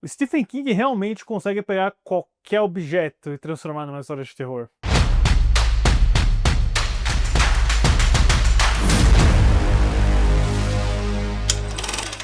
O Stephen King realmente consegue pegar qualquer objeto e transformar numa história de terror.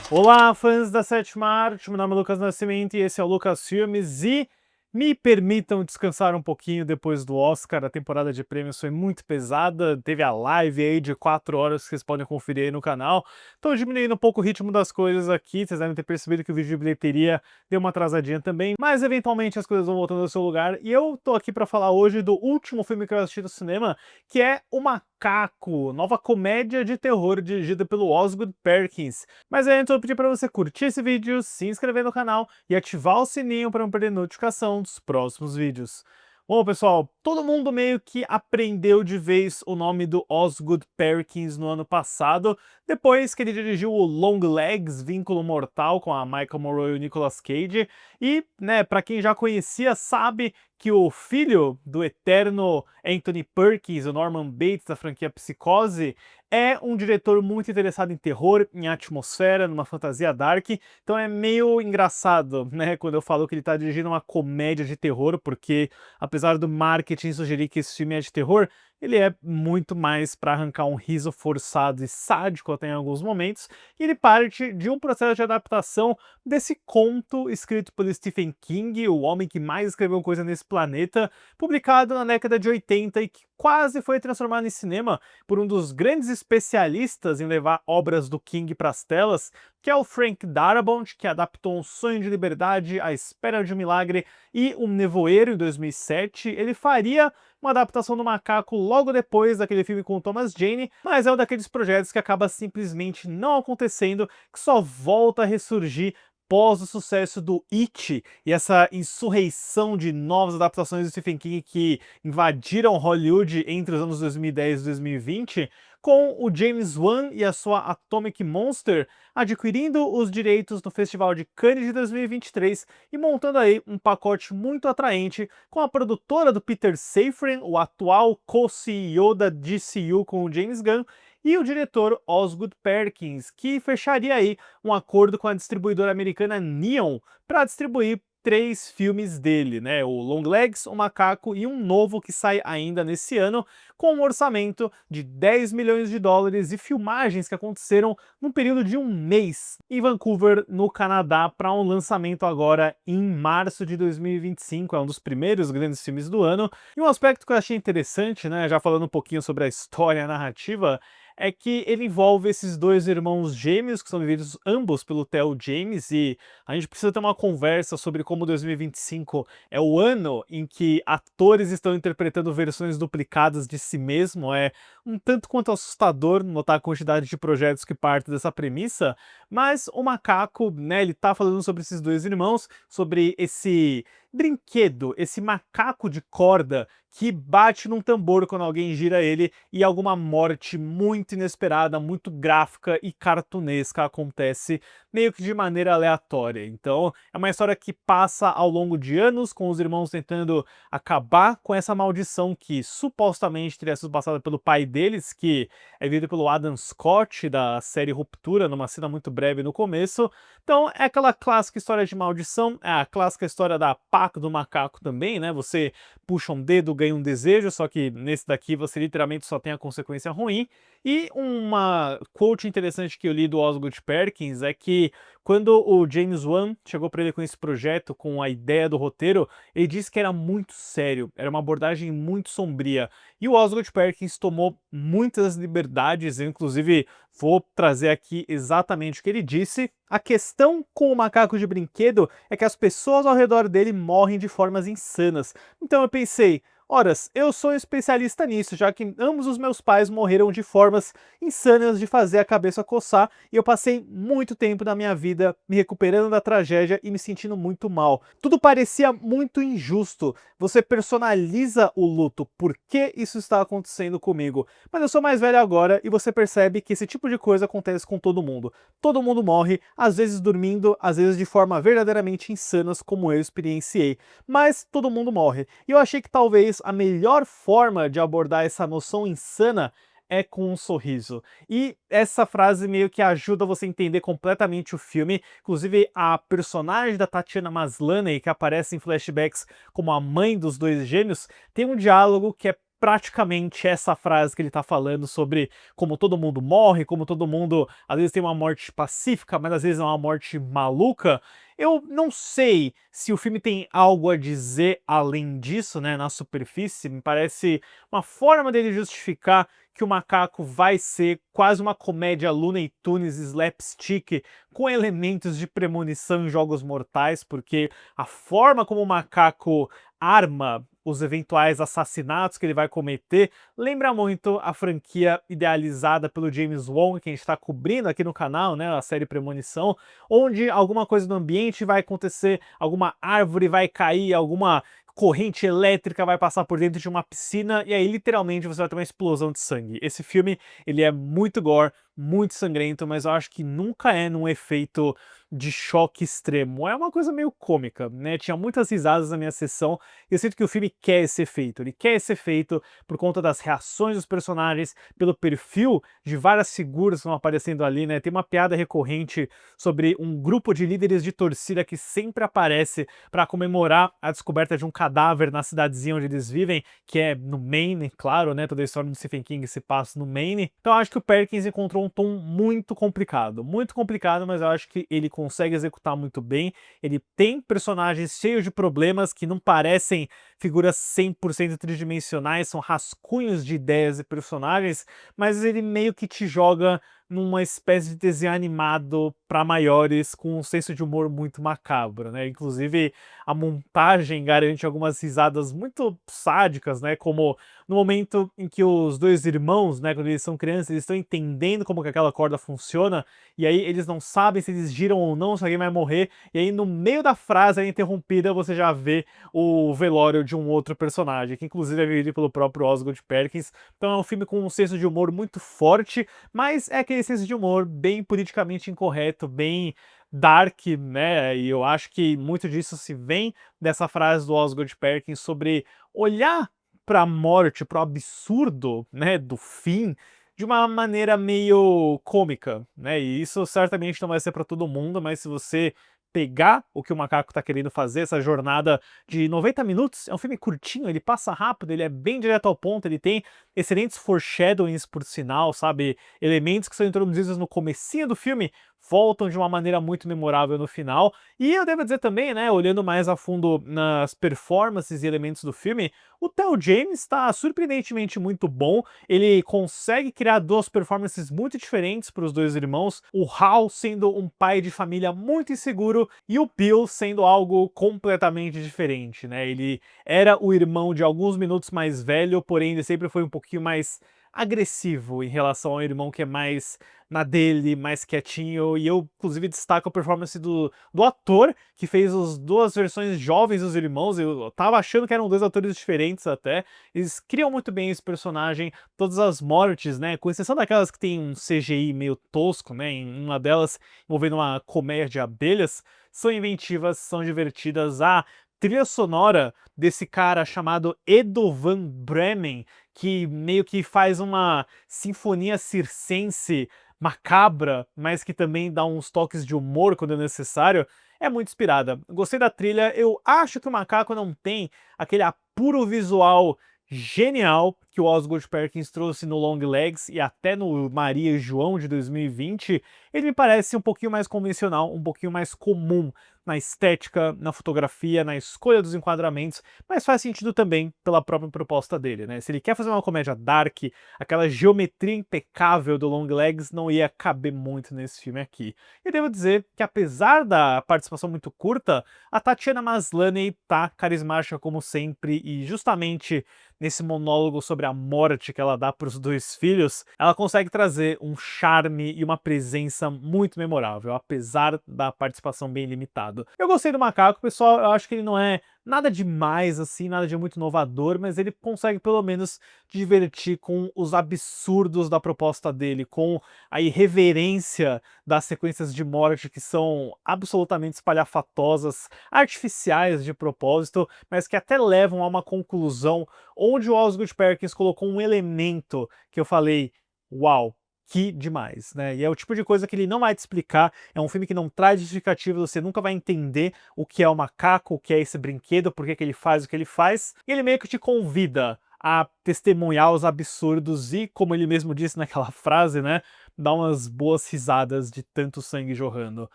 Olá, fãs da Sétima Arte, meu nome é Lucas Nascimento e esse é o Lucas Filmes e me permitam descansar um pouquinho depois do Oscar. A temporada de prêmios foi muito pesada, teve a live aí de 4 horas que vocês podem conferir aí no canal. Tô diminuindo um pouco o ritmo das coisas aqui, vocês devem ter percebido que o vídeo de bilheteria deu uma atrasadinha também, mas eventualmente as coisas vão voltando ao seu lugar e eu tô aqui pra falar hoje do último filme que eu assisti no cinema, que é O Macaco, nova comédia de terror dirigida pelo Osgood Perkins. Mas antes eu vou pedir para você curtir esse vídeo, se inscrever no canal e ativar o sininho para não perder notificação dos próximos vídeos. Bom, pessoal, todo mundo meio que aprendeu de vez o nome do Osgood Perkins no ano passado, depois que ele dirigiu o Longlegs, Vínculo Mortal, com a Michael Moore e o Nicolas Cage, e, né, para quem já conhecia, sabe que o filho do eterno Anthony Perkins, o Norman Bates da franquia Psicose, é um diretor muito interessado em terror, em atmosfera, numa fantasia dark, então é meio engraçado, né, quando eu falo que ele tá dirigindo uma comédia de terror, porque apesar do marketing sugerir que esse filme é de terror, ele é muito mais para arrancar um riso forçado e sádico até em alguns momentos, e ele parte de um processo de adaptação desse conto escrito pelo Stephen King, o homem que mais escreveu coisa nesse planeta, publicado na década de 80 e que quase foi transformado em cinema por um dos grandes especialistas em levar obras do King para as telas, que é o Frank Darabont, que adaptou Um Sonho de Liberdade, A Espera de um Milagre e O Nevoeiro em 2007. Ele faria uma adaptação do Macaco logo depois daquele filme com o Thomas Jane, mas é um daqueles projetos que acaba simplesmente não acontecendo, que só volta a ressurgir pós o sucesso do It e essa insurreição de novas adaptações do Stephen King que invadiram Hollywood entre os anos 2010 e 2020, com o James Wan e a sua Atomic Monster adquirindo os direitos no Festival de Cannes de 2023 e montando aí um pacote muito atraente com a produtora do Peter Safran, o atual co-CEO da DCU com o James Gunn, e o diretor Osgood Perkins, que fecharia aí um acordo com a distribuidora americana Neon para distribuir 3 filmes dele, né? O Longlegs, O Macaco e um novo que sai ainda nesse ano, com um orçamento de 10 milhões de dólares e filmagens que aconteceram num período de um mês em Vancouver, no Canadá, para um lançamento agora em março de 2025. É um dos primeiros grandes filmes do ano. E um aspecto que eu achei interessante, né? Já falando um pouquinho sobre a história e a narrativa, é que ele envolve esses dois irmãos gêmeos, que são vividos ambos pelo Theo James, e a gente precisa ter uma conversa sobre como 2025 é o ano em que atores estão interpretando versões duplicadas de si mesmo. É um tanto quanto assustador notar a quantidade de projetos que partem dessa premissa, mas o Macaco, né, ele tá falando sobre esses dois irmãos, sobre esse brinquedo, esse macaco de corda que bate num tambor quando alguém gira ele e alguma morte muito inesperada, muito gráfica e cartunesca acontece meio que de maneira aleatória. Então é uma história que passa ao longo de anos com os irmãos tentando acabar com essa maldição que supostamente teria sido passada pelo pai deles, que é vivido pelo Adam Scott da série Ruptura, numa cena muito breve no começo. Então é aquela clássica história de maldição, é a clássica história da Paco do Macaco também, né? Você puxa um dedo, ganha um desejo, só que nesse daqui você literalmente só tem a consequência ruim. E uma quote interessante que eu li do Osgood Perkins é que quando o James Wan chegou para ele com esse projeto, com a ideia do roteiro, ele disse que era muito sério, era uma abordagem muito sombria. E o Osgood Perkins tomou muitas liberdades, eu inclusive vou trazer aqui exatamente o que ele disse. A questão com o macaco de brinquedo é que as pessoas ao redor dele morrem de formas insanas. Então eu pensei, horas, eu sou um especialista nisso, já que ambos os meus pais morreram de formas insanas de fazer a cabeça coçar, e eu passei muito tempo da minha vida me recuperando da tragédia e me sentindo muito mal. Tudo parecia muito injusto, você personaliza o luto, por que isso está acontecendo comigo? Mas eu sou mais velho agora e você percebe que esse tipo de coisa acontece com todo mundo. Todo mundo morre, às vezes dormindo, às vezes de forma verdadeiramente insanas, como eu experienciei. Mas todo mundo morre. E eu achei que talvez a melhor forma de abordar essa noção insana é com um sorriso. E essa frase meio que ajuda você a entender completamente o filme. Inclusive, a personagem da Tatiana Maslany, que aparece em flashbacks como a mãe dos dois gêmeos, tem um diálogo que é praticamente essa frase que ele tá falando sobre como todo mundo morre, como todo mundo às vezes tem uma morte pacífica, mas às vezes é uma morte maluca. Eu não sei se o filme tem algo a dizer além disso, né, na superfície. Me parece uma forma dele justificar que o Macaco vai ser quase uma comédia Looney Tunes slapstick com elementos de premonição em Jogos Mortais, porque a forma como o Macaco arma os eventuais assassinatos que ele vai cometer lembra muito a franquia idealizada pelo James Wan, que a gente está cobrindo aqui no canal, né, a série Premonição, onde alguma coisa no ambiente vai acontecer, alguma árvore vai cair, alguma corrente elétrica vai passar por dentro de uma piscina e aí literalmente você vai ter uma explosão de sangue. Esse filme, ele é muito gore, muito sangrento, mas eu acho que nunca é num efeito de choque extremo. É uma coisa meio cômica, né? Tinha muitas risadas na minha sessão e eu sinto que o filme quer esse efeito. Ele quer esse efeito por conta das reações dos personagens, pelo perfil de várias figuras que vão aparecendo ali, né? Tem uma piada recorrente sobre um grupo de líderes de torcida que sempre aparece para comemorar a descoberta de um cadáver na cidadezinha onde eles vivem, que é no Maine, claro, né? Toda a história do Stephen King se passa no Maine. Então eu acho que o Perkins encontrou um tom muito complicado, mas eu acho que ele consegue executar muito bem. Ele tem personagens cheios de problemas que não parecem figuras 100% tridimensionais, são rascunhos de ideias e personagens, mas ele meio que te joga numa espécie de desenho animado para maiores com um senso de humor muito macabro, né? Inclusive a montagem garante algumas risadas muito sádicas, né? Como no momento em que os dois irmãos, né, quando eles são crianças, eles estão entendendo como que aquela corda funciona, e aí eles não sabem se eles giram ou não, se alguém vai morrer, e aí no meio da frase interrompida você já vê o velório de um outro personagem, que inclusive é vivido pelo próprio Osgood Perkins. Então é um filme com um senso de humor muito forte, mas é aquele senso de humor bem politicamente incorreto, bem dark, né? E eu acho que muito disso se vem dessa frase do Osgood Perkins sobre olhar para a morte, para o absurdo, né, do fim, de uma maneira meio cômica, né? E isso certamente não vai ser para todo mundo, mas se você pegar o que o Macaco tá querendo fazer, essa jornada de 90 minutos, é um filme curtinho, ele passa rápido, ele é bem direto ao ponto, ele tem excelentes foreshadowings por sinal, sabe? Elementos que são introduzidos no comecinho do filme voltam de uma maneira muito memorável no final. E eu devo dizer também, né, olhando mais a fundo nas performances e elementos do filme, o Theo James está surpreendentemente muito bom. Ele consegue criar duas performances muito diferentes para os dois irmãos. O Hal sendo um pai de família muito inseguro e o Bill sendo algo completamente diferente, né? Ele era o irmão de alguns minutos mais velho, porém ele sempre foi um pouquinho mais agressivo em relação ao irmão que é mais na dele, mais quietinho, e eu inclusive destaco a performance do ator que fez as duas versões jovens dos irmãos. Eu tava achando que eram dois atores diferentes até. Eles criam muito bem esse personagem, todas as mortes, né, com exceção daquelas que tem um CGI meio tosco, né, em uma delas envolvendo uma colmeia de abelhas, são inventivas, são divertidas. A trilha sonora desse cara chamado Edo Van Bremen, que meio que faz uma sinfonia circense macabra, mas que também dá uns toques de humor quando é necessário, é muito inspirada. Gostei da trilha, eu acho que o Macaco não tem aquele apuro visual genial que o Osgood Perkins trouxe no Long Legs e até no Maria e João de 2020, ele me parece um pouquinho mais convencional, um pouquinho mais comum na estética, na fotografia, na escolha dos enquadramentos, mas faz sentido também pela própria proposta dele, né? Se ele quer fazer uma comédia dark, aquela geometria impecável do Long Legs não ia caber muito nesse filme aqui. E devo dizer que apesar da participação muito curta, a Tatiana Maslany tá carismática como sempre e justamente nesse monólogo sobre a morte que ela dá para os dois filhos, ela consegue trazer um charme e uma presença muito memorável, apesar da participação bem limitada. Eu gostei do Macaco, pessoal, eu acho que ele não é Nada demais assim, nada de muito inovador, mas ele consegue pelo menos divertir com os absurdos da proposta dele, com a irreverência das sequências de morte que são absolutamente espalhafatosas, artificiais de propósito, mas que até levam a uma conclusão onde o Osgood Perkins colocou um elemento que eu falei, uau, que demais, né? E é o tipo de coisa que ele não vai te explicar, é um filme que não traz justificativa, você nunca vai entender o que é o macaco, o que é esse brinquedo, por que que ele faz o que ele faz, e ele meio que te convida a testemunhar os absurdos e, como ele mesmo disse naquela frase, né, dar umas boas risadas de tanto sangue jorrando.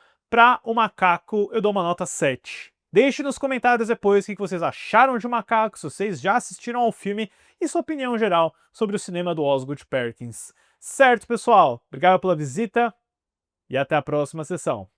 Pra O Macaco, eu dou uma nota 7. Deixe nos comentários depois o que vocês acharam de O Macaco, se vocês já assistiram ao filme e sua opinião geral sobre o cinema do Osgood Perkins. Certo, pessoal? Obrigado pela visita e até a próxima sessão.